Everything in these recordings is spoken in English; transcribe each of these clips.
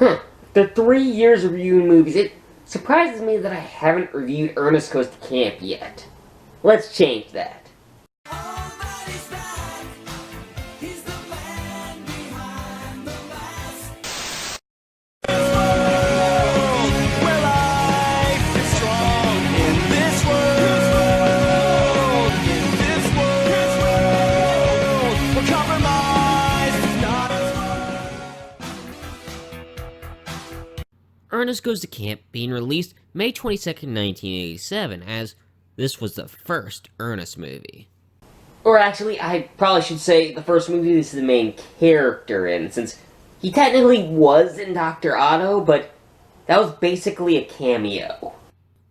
After 3 years of reviewing movies, it surprises me that I haven't reviewed Ernest Goes to Camp yet. Let's change that. Ernest Goes to Camp being released May 22nd, 1987, as this was the first Ernest movie. Or actually, I probably should say the first movie this is the main character in, since he technically was in Dr. Otto, but that was basically a cameo.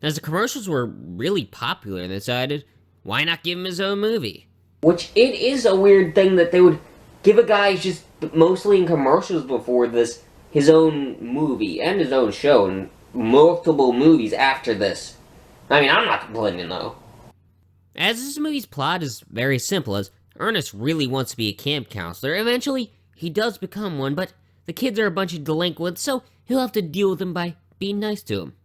As the commercials were really popular, they decided, why not give him his own movie? Which, it is a weird thing that they would give a guy just mostly in commercials before this his own movie, and his own show, and multiple movies after this. I mean, I'm not complaining, though. As this movie's plot is very simple, as Ernest really wants to be a camp counselor. Eventually, he does become one, but the kids are a bunch of delinquents, so he'll have to deal with them by being nice to them.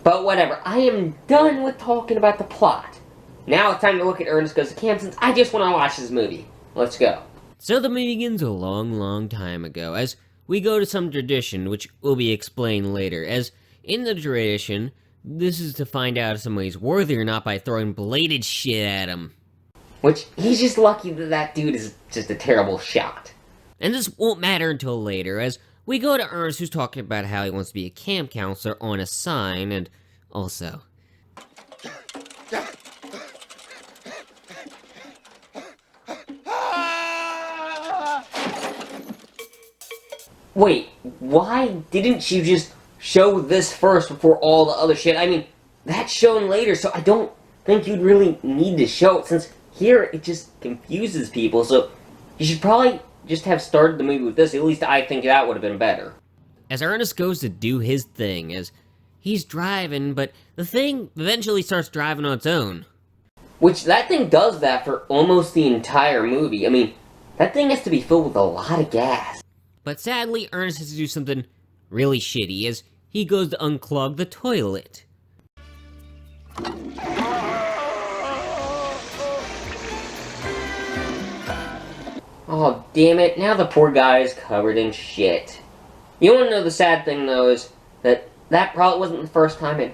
But whatever, I am done with talking about the plot. Now it's time to look at Ernest Goes to Camp, since I just want to watch this movie. Let's go. So the movie begins a long, long time ago, as we go to some tradition, which will be explained later, as in the tradition, this is to find out if somebody's worthy or not by throwing bladed shit at him. Which, he's just lucky that that dude is just a terrible shot. And this won't matter until later, as we go to Ernest, who's talking about how he wants to be a camp counselor on a sign, and also... Wait, why didn't you just show this first before all the other shit? I mean, that's shown later, so I don't think you'd really need to show it, since here it just confuses people, so you should probably just have started the movie with this. At least I think that would have been better. As Ernest goes to do his thing, as he's driving, but the thing eventually starts driving on its own. Which, that thing does that for almost the entire movie. I mean, that thing has to be filled with a lot of gas. But sadly, Ernest has to do something really shitty, as he goes to unclog the toilet. Oh, damn it, now the poor guy is covered in shit. You wanna know the sad thing, though, is that probably wasn't the first time, it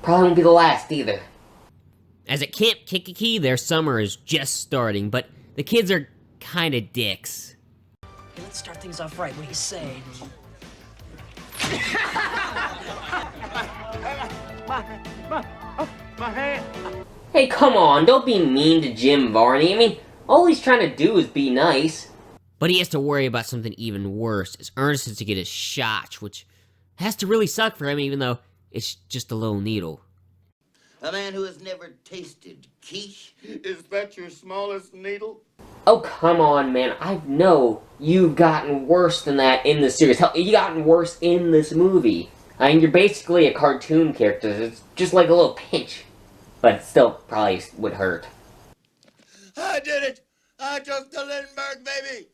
probably won't be the last, either. As at Camp Kikiki, their summer is just starting, but the kids are kinda dicks. Hey, let's start things off right. What do you say? My hand. Hey, come on, don't be mean to Jim Varney. I mean, all he's trying to do is be nice. But he has to worry about something even worse, as Ernest has to get his shot, which has to really suck for him, even though it's just a little needle. A man who has never tasted quiche? Is that your smallest needle? Oh, come on, man. I know you've gotten worse than that in this series. Hell, you've gotten worse in this movie. I mean, you're basically a cartoon character. It's just like a little pinch. But it still probably would hurt. I did it! I took the Lindbergh, baby!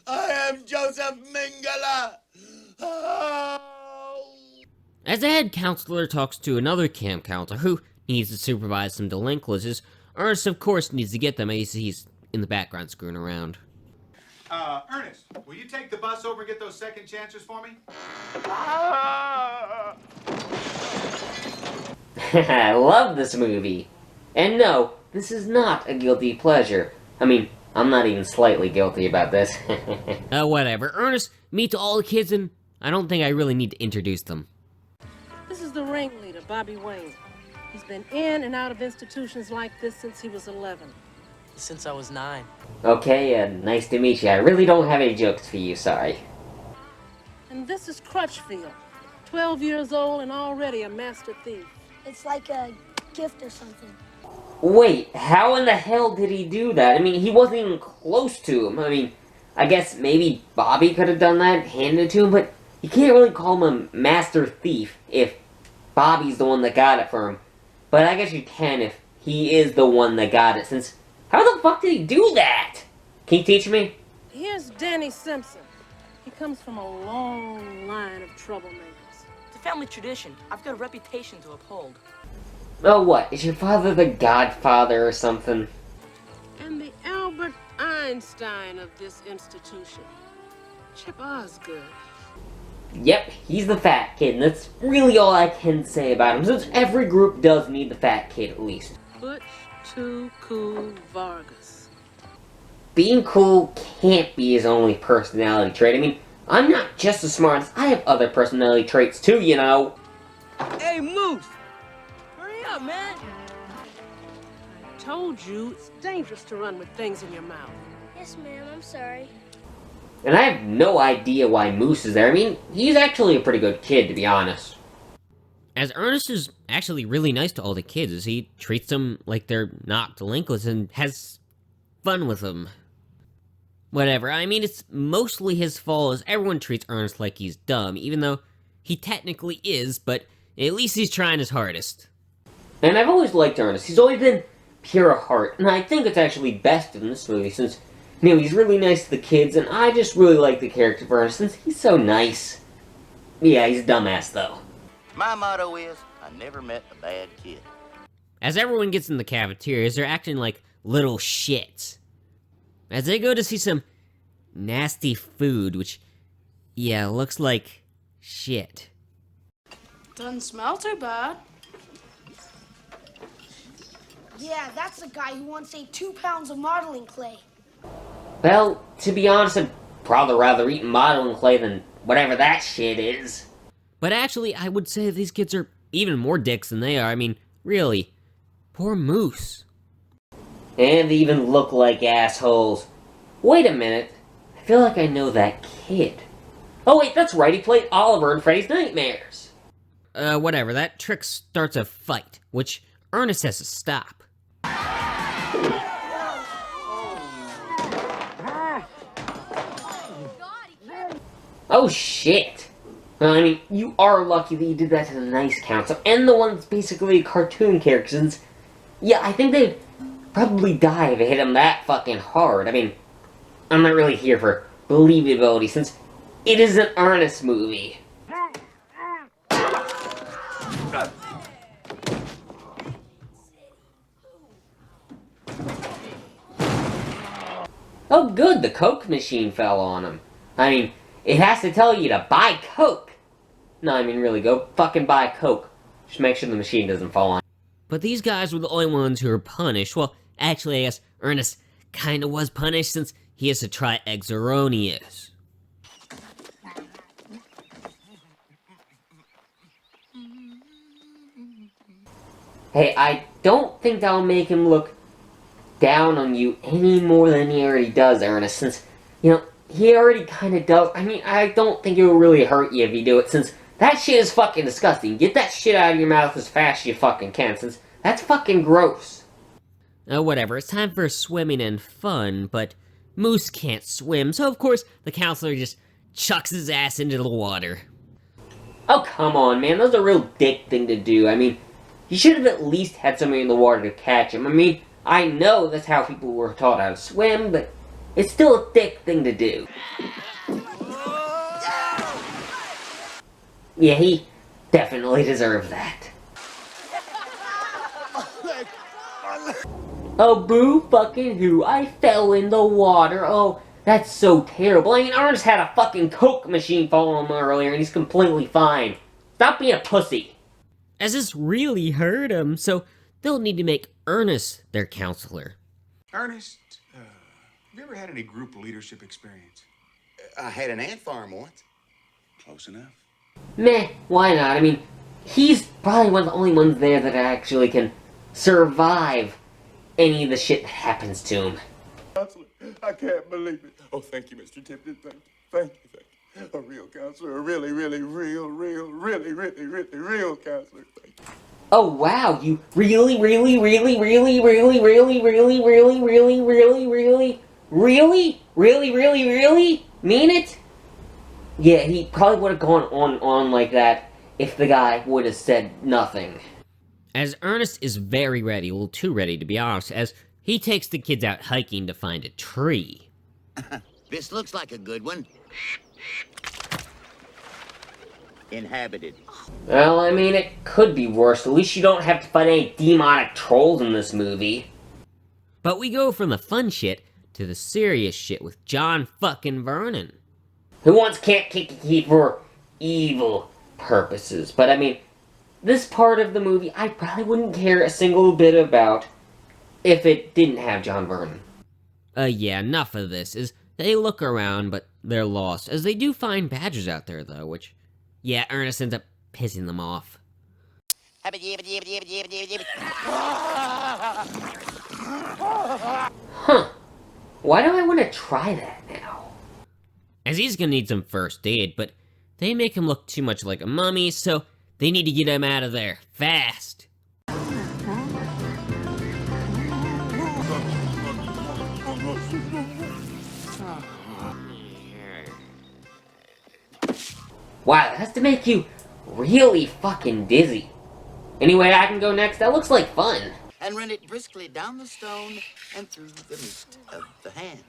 I am Joseph Mingala! Oh. As the head counselor talks to another camp counselor who needs to supervise some delinquents, Ernest, of course, needs to get them as he's in the background screwing around. Ernest, will you take the bus over and get those second chancers for me? I love this movie. And no, this is not a guilty pleasure. I mean, I'm not even slightly guilty about this. Whatever. Ernest meets all the kids, and I don't think I really need to introduce them. This is the ringleader, Bobby Wayne. He's been in and out of institutions like this since he was 11. Since I was 9. Okay, nice to meet you. I really don't have any jokes for you, sorry. And this is Crutchfield, 12 years old and already a master thief. It's like a gift or something. Wait, how in the hell did he do that? I mean, he wasn't even close to him. I mean, I guess maybe Bobby could have done that, handed it to him, but you can't really call him a master thief if Bobby's the one that got it for him. But I guess you can if he is the one that got it, since how the fuck did he do that? Can you teach me? Here's Danny Simpson. He comes from a long line of troublemakers. It's a family tradition. I've got a reputation to uphold. Oh, what? Is your father the godfather or something? And the Albert Einstein of this institution, Chip Osgood. Yep, he's the fat kid, and that's really all I can say about him, since every group does need the fat kid at least. Butch Too Cool Vargas. Being cool can't be his only personality trait. I mean, I'm not just as smart as I have other personality traits too, you know. Hey, Moose! Hurry up, man! I told you it's dangerous to run with things in your mouth. Yes, ma'am, I'm sorry. And I have no idea why Moose is there. I mean, he's actually a pretty good kid, to be honest. As Ernest is actually really nice to all the kids, as he treats them like they're not delinquents and has fun with them. Whatever, I mean, it's mostly his fault as everyone treats Ernest like he's dumb, even though he technically is, but at least he's trying his hardest. And I've always liked Ernest. He's always been pure of heart, and I think it's actually best in this movie, since, you know, he's really nice to the kids, and I just really like the character of Ernest, since he's so nice. Yeah, he's a dumbass, though. My motto is, I never met a bad kid. As everyone gets in the cafeterias, they're acting like little shits. As they go to see some nasty food, which, yeah, looks like shit. Doesn't smell too bad. Yeah, that's the guy who once ate 2 pounds of modeling clay. Well, to be honest, I'd probably rather eat modeling clay than whatever that shit is. But actually, I would say these kids are even more dicks than they are. I mean, really. Poor Moose. And they even look like assholes. Wait a minute. I feel like I know that kid. Oh wait, that's right, he played Oliver in Freddy's Nightmares. Whatever, that trick starts a fight, which Ernest has to stop. Oh shit. I mean, you are lucky that you did that to the nice council, and the one that's basically a cartoon character, since, yeah, I think they'd probably die if it hit him that fucking hard. I mean, I'm not really here for believability, since it is an Ernest movie. Oh good, the Coke machine fell on him. I mean, it has to tell you to buy Coke. No, I mean really, go fucking buy Coke. Just make sure the machine doesn't fall on. But these guys were the only ones who were punished. Well, actually, I guess Ernest kinda was punished since he has to try eggs erroneous. Hey, I don't think that'll make him look down on you any more than he already does, Ernest, since, you know, he already kinda does. I mean, I don't think it will really hurt you if you do it, since that shit is fucking disgusting. Get that shit out of your mouth as fast as you fucking can, since that's fucking gross. Oh, whatever, it's time for swimming and fun, but Moose can't swim, so of course the counselor just chucks his ass into the water. Oh, come on, man, that's a real dick thing to do. I mean, you should have at least had somebody in the water to catch him. I mean, I know that's how people were taught how to swim, but it's still a dick thing to do. Yeah, he definitely deserved that. Oh, boo fucking who, I fell in the water. Oh, that's so terrible. I mean, Ernest had a fucking Coke machine fall on him earlier, and he's completely fine. Stop being a pussy. As this really hurt him, so they'll need to make Ernest their counselor. Ernest, have you ever had any group leadership experience? I had an ant farm once. Close enough. Meh, why not? I mean, he's probably one of the only ones there that actually can survive any of the shit that happens to him. Counselor, I can't believe it. Oh, thank you, Mr. Tipton. Thank you. Thank you. Thank you. A real counselor. A really real counselor. Thank you. Oh wow, you really mean it? Yeah, he probably would have gone on like that if the guy would have said nothing. As Ernest is very ready, a little too ready to be honest, as he takes the kids out hiking to find a tree. This looks like a good one. Inhabited. Well, I mean, it could be worse. At least you don't have to fight any demonic trolls in this movie. But we go from the fun shit to the serious shit with John fucking Vernon. Who wants Camp Kiki for evil purposes? But I mean, this part of the movie I probably wouldn't care a single bit about if it didn't have John Vernon. Yeah, enough of this, as they look around, but they're lost, as they do find badgers out there, though, which, yeah, Ernest ends up pissing them off. Huh. Why do I want to try that now? As he's gonna need some first aid, but they make him look too much like a mummy, so they need to get him out of there, fast. Wow, that has to make you really fucking dizzy. Anyway, I can go next. That looks like fun. And run it briskly down the stone and through the meat of the hand.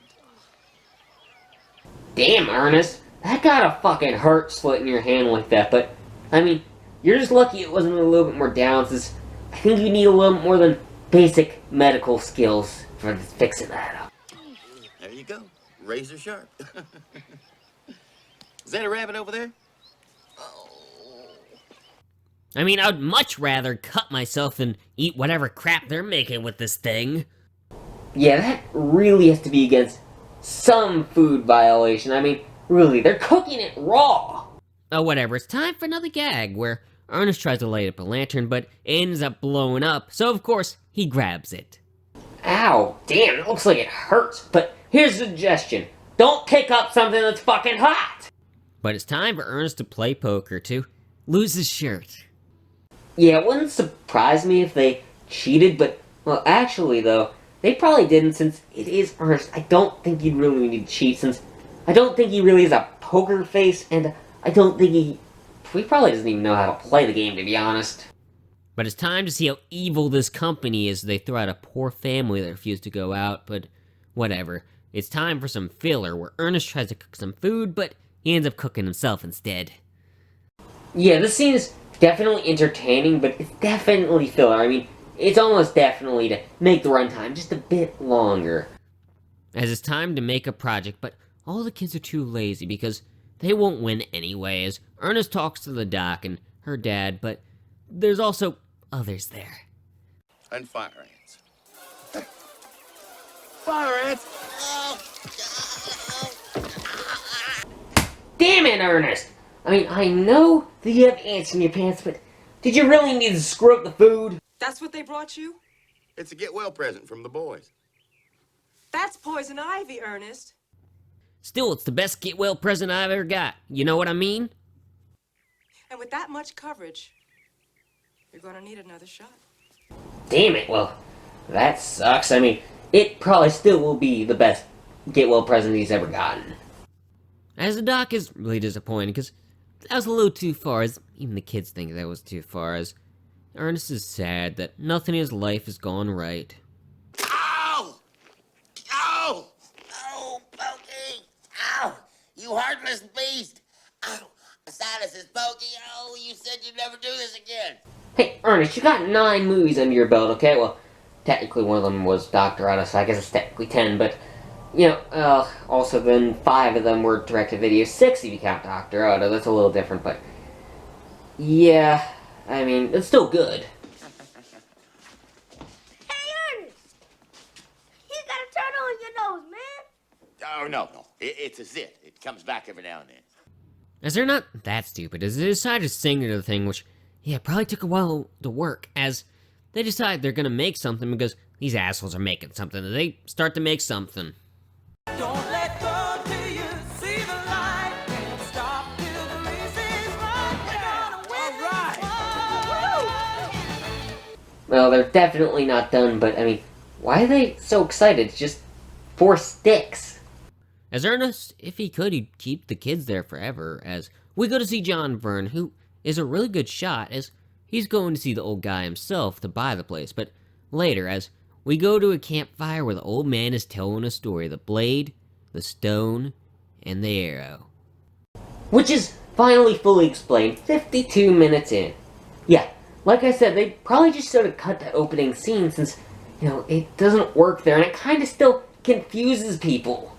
Damn, Ernest. That gotta fucking hurt slitting your hand like that, but, I mean, you're just lucky it wasn't a little bit more down, since I think you need a little more than basic medical skills for fixing that up. There you go. Razor sharp. Is that a rabbit over there? I mean, I'd much rather cut myself than eat whatever crap they're making with this thing. Yeah, that really has to be against some food violation. I mean, really, they're cooking it raw. Oh, whatever, it's time for another gag, where Ernest tries to light up a lantern, but it ends up blowing up, so of course, he grabs it. Ow, damn, it looks like it hurts. But here's a suggestion. Don't pick up something that's fucking hot! But it's time for Ernest to play poker, to lose his shirt. Yeah, it wouldn't surprise me if they cheated, but, well, actually, though, they probably didn't, since it is Ernest. I don't think you'd really need to cheat, since I don't think he really is a poker face, and I don't think he probably doesn't even know how to play the game, to be honest. But it's time to see how evil this company is as they throw out a poor family that refused to go out, but whatever. It's time for some filler, where Ernest tries to cook some food, but he ends up cooking himself instead. Yeah, this scene is definitely entertaining, but it's definitely filler. I mean, it's almost definitely to make the runtime just a bit longer. As it's time to make a project, but all the kids are too lazy because they won't win anyway, as Ernest talks to the doc and her dad, but there's also others there. And fire ants. Fire ants! Damn it, Ernest! I mean, I know that you have ants in your pants, but did you really need to screw up the food? That's what they brought you? It's a get well present from the boys. That's poison ivy, Ernest. Still, it's the best get well present I've ever got. You know what I mean? And with that much coverage, you're gonna need another shot. Damn it, well, that sucks. I mean, it probably still will be the best get well present he's ever gotten. As the doc is really disappointed, because that was a little too far, as even the kids think that was too far, as Ernest is sad that nothing in his life has gone right. Ow! Ow! Oh, Pokey! Ow! You heartless beast! Ow! Silas is Pokey. Oh, you said you'd never do this again. Hey, Ernest, you got 9 movies under your belt, okay? Well, technically one of them was Dr. Otto, so I guess it's technically 10, but, you know, also then 5 of them were direct-to-video, 6 if you count Dr. Otto. That's a little different, but, yeah, I mean, it's still good. Hey, Ernest! You got a turtle on your nose, man. Oh, no. It's a zit. It comes back every now and then. As they're not that stupid, as they decide to sing to the thing, which, yeah, probably took a while to work, as they decide they're gonna make something because these assholes are making something, and they start to make something. Don't let go till you see the light. Can't stop till the race is run. We're gonna win. All right. Well, they're definitely not done, but, I mean, why are they so excited? It's just 4 sticks. As Ernest, if he could, he'd keep the kids there forever, as we go to see John Vern, who is a really good shot, as he's going to see the old guy himself to buy the place, but later, as we go to a campfire where the old man is telling a story, the blade, the stone, and the arrow. Which is finally fully explained 52 minutes in. Yeah, like I said, they probably just sort of cut the opening scene since, it doesn't work there and it kind of still confuses people.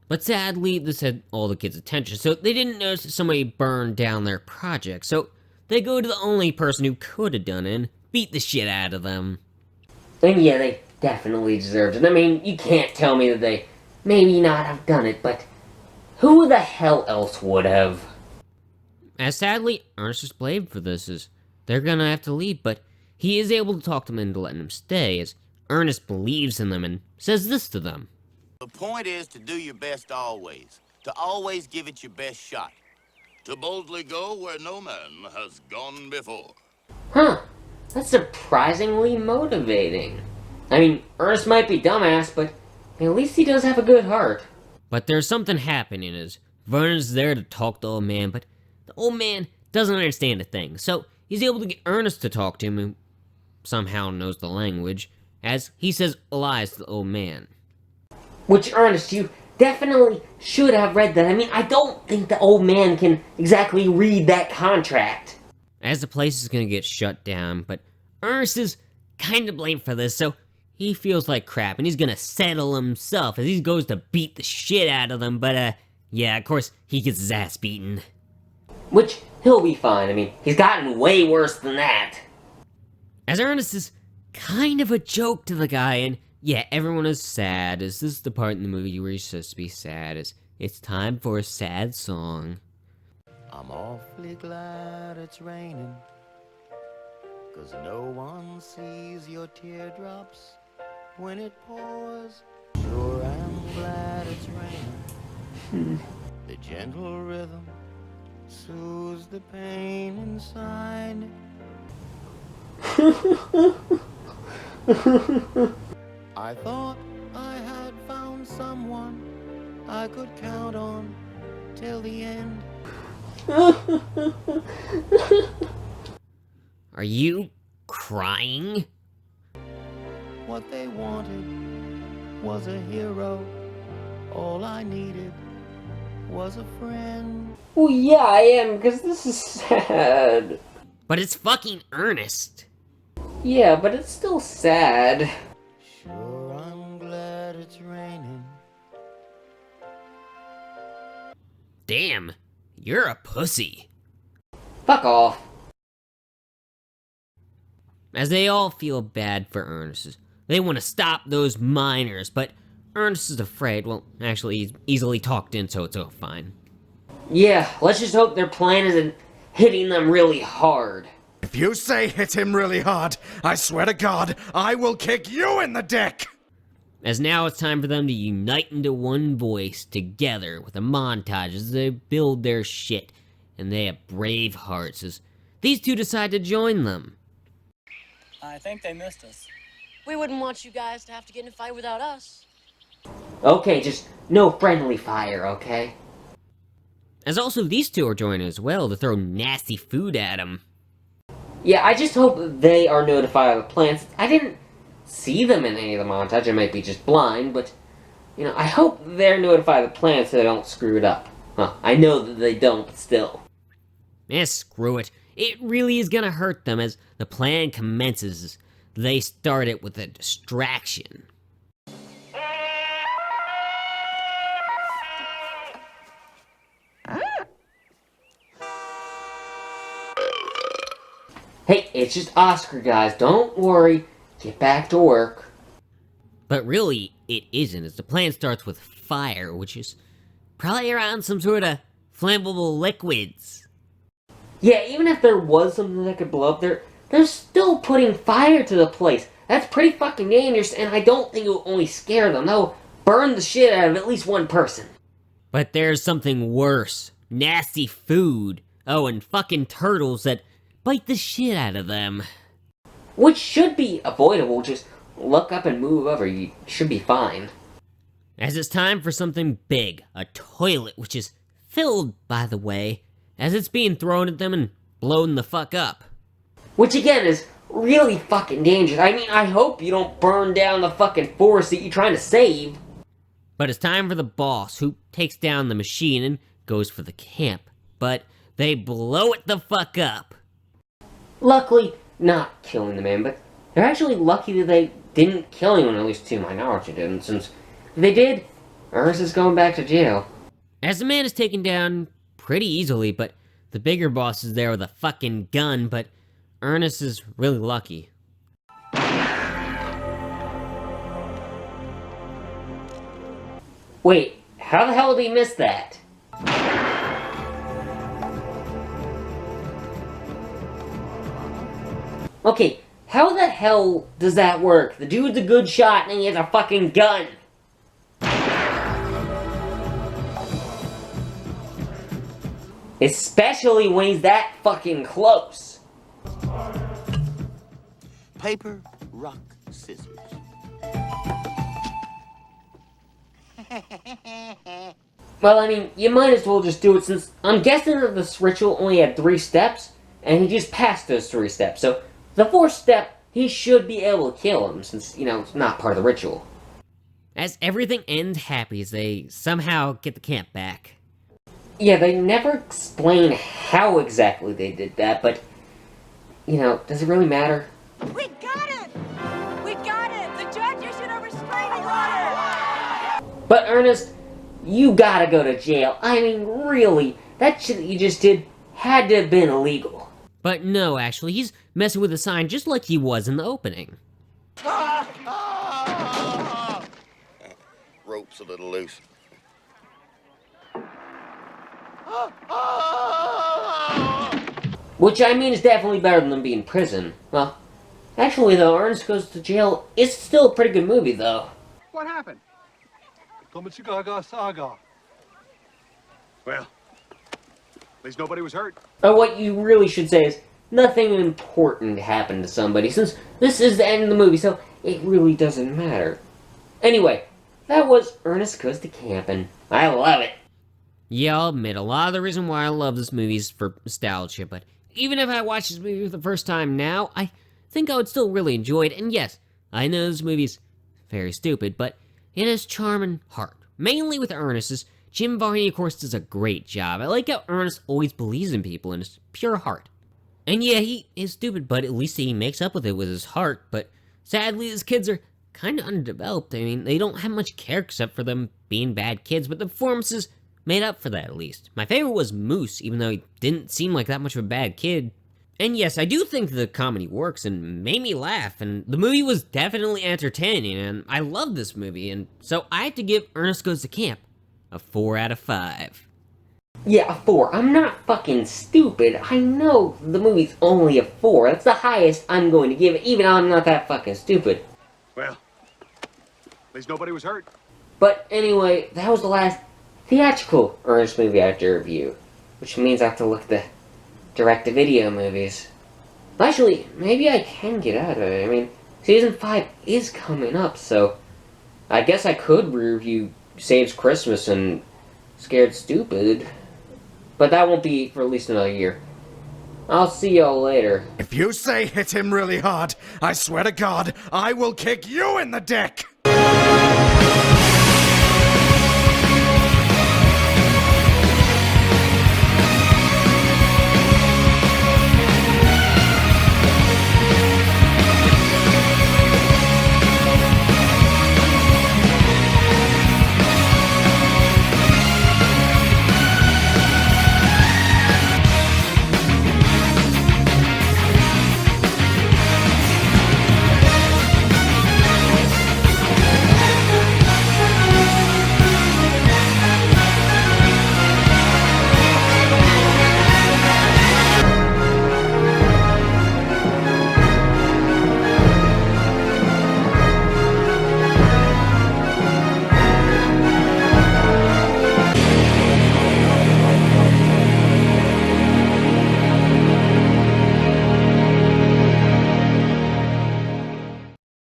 But sadly, this had all the kids' attention, so they didn't notice somebody burned down their project, so they go to the only person who could have done it and beat the shit out of them. And yeah, they definitely deserved it. I mean, you can't tell me that they maybe not have done it, but who the hell else would have? As sadly, Ernest is blamed for this, as they're gonna have to leave, but he is able to talk them into letting them stay, as Ernest believes in them and says this to them. The point is to do your best always. To always give it your best shot. To boldly go where no man has gone before. Huh, that's surprisingly motivating. I mean, Ernest might be dumbass, but at least he does have a good heart. But there's something happening, as Vernon's there to talk to the old man, but the old man doesn't understand a thing, so he's able to get Ernest to talk to him, who somehow knows the language, as he says lies to the old man. Which, Ernest, you definitely should have read that. I mean, I don't think the old man can exactly read that contract. As the place is gonna get shut down, but Ernest is kinda blamed for this, so he feels like crap, and he's gonna settle himself as he goes to beat the shit out of them, but yeah, of course, he gets his ass beaten. Which, he'll be fine. I mean, he's gotten way worse than that. As Ernest is kind of a joke to the guy, and yeah, everyone is sad, as this is the part in the movie where you're supposed to be sad, as it's time for a sad song. I'm awfully glad it's raining, 'cause no one sees your teardrops when it pours. Sure, I'm glad it's raining. The gentle rhythm soothes the pain inside. I thought I had found someone I could count on till the end. Are you crying? What they wanted was a hero. All I needed was a friend. Well, yeah, I am, because this is sad. But it's fucking Ernest. Yeah, but it's still sad. Sure, I'm glad it's raining. Damn, you're a pussy. Fuck off. As they all feel bad for Ernest. They want to stop those miners, but Ernest is afraid. Well, actually, he's easily talked in, so it's all fine. Yeah, let's just hope their plan isn't hitting them really hard. If you say hit him really hard, I swear to God, I will kick you in the dick! As now it's time for them to unite into one voice together with a montage as they build their shit, and they have brave hearts as these two decide to join them. I think they missed us. We wouldn't want you guys to have to get in a fight without us. Okay, just no friendly fire, okay? As also these two are joining as well to throw nasty food at them. Yeah, I just hope they are notified of the plans. I didn't see them in any of the montage. I might be just blind, but, I hope they're notified of the plan so they don't screw it up. I know that they don't, but still. Screw it. It really is gonna hurt them as the plan commences. They start it with a distraction. Hey, it's just Oscar, guys. Don't worry. Get back to work. But really, it isn't, as the plan starts with fire, which is probably around some sort of flammable liquids. Yeah, even if there was something that could blow up, they're still putting fire to the place. That's pretty fucking dangerous, and I don't think it will only scare them. They'll burn the shit out of at least one person. But there's something worse. Nasty food. Oh, and fucking turtles that bite the shit out of them. Which should be avoidable. Just look up and move over. You should be fine. As it's time for something big. A toilet, which is filled, by the way, as it's being thrown at them and blown the fuck up. Which again is really fucking dangerous. I mean, I hope you don't burn down the fucking forest that you're trying to save. But it's time for the boss, who takes down the machine and goes for the camp. but they blow it the fuck up. Luckily, not killing the man, but they're actually lucky that they didn't kill anyone, at least to my knowledge it didn't, since if they did, Ernest is going back to jail. As the man is taken down pretty easily, but the bigger boss is there with a fucking gun, but Ernest is really lucky. Wait, how the hell did he miss that? Okay, how the hell does that work? The dude's a good shot and he has a fucking gun! Especially when he's that fucking close. Paper, rock, scissors. Well, I mean, you might as well just do it since I'm guessing that this ritual only had 3 steps, and he just passed those 3 steps, so the 4th step, he should be able to kill him, since, you know, it's not part of the ritual. As everything ends happy as they somehow get the camp back. Yeah, they never explain how exactly they did that, but, you know, does it really matter? We got it! We got it! The judge issued a restraining order! But Ernest, you gotta go to jail. I mean, really, that shit that you just did had to have been illegal. But no, actually, he's messing with the sign just like he was in the opening. Rope's a little loose. Which, I mean, is definitely better than them being in prison. Well, actually, though, Ernest Goes to Jail is still a pretty good movie, though. What happened? Gaga Saga. Well, at least nobody was hurt. Or what you really should say is, nothing important happened to somebody, since this is the end of the movie, so it really doesn't matter. Anyway, that was Ernest Goes to Camp, and I love it. Yeah, I'll admit, a lot of the reason why I love this movie is for nostalgia, but even if I watched this movie for the first time now, I think I would still really enjoy it, and yes, I know this movie's very stupid, but it has charm and heart. Mainly with Ernest's, Jim Varney, of course, does a great job. I like how Ernest always believes in people in his pure heart. And yeah, he is stupid, but at least he makes up with it with his heart, but sadly, his kids are kind of undeveloped. I mean, they don't have much care except for them being bad kids, but the performances made up for that, at least. My favorite was Moose, even though he didn't seem like that much of a bad kid. And yes, I do think the comedy works and made me laugh, and the movie was definitely entertaining, and I love this movie, and so I have to give Ernest Goes to Camp a 4 out of 5. Yeah, a 4. I'm not fucking stupid. I know the movie's only a 4. That's the highest I'm going to give it, even though I'm not that fucking stupid. Well, at least nobody was hurt. But anyway, that was the last theatrical Ernest movie I have to review, which means I have to look at the direct-to-video movies. Actually, maybe I can get out of it. I mean, Season 5 is coming up, so I guess I could review Saves Christmas and Scared Stupid, but that won't be for at least another year. I'll see y'all later. If you say hit him really hard, I swear to God, I will kick you in the dick!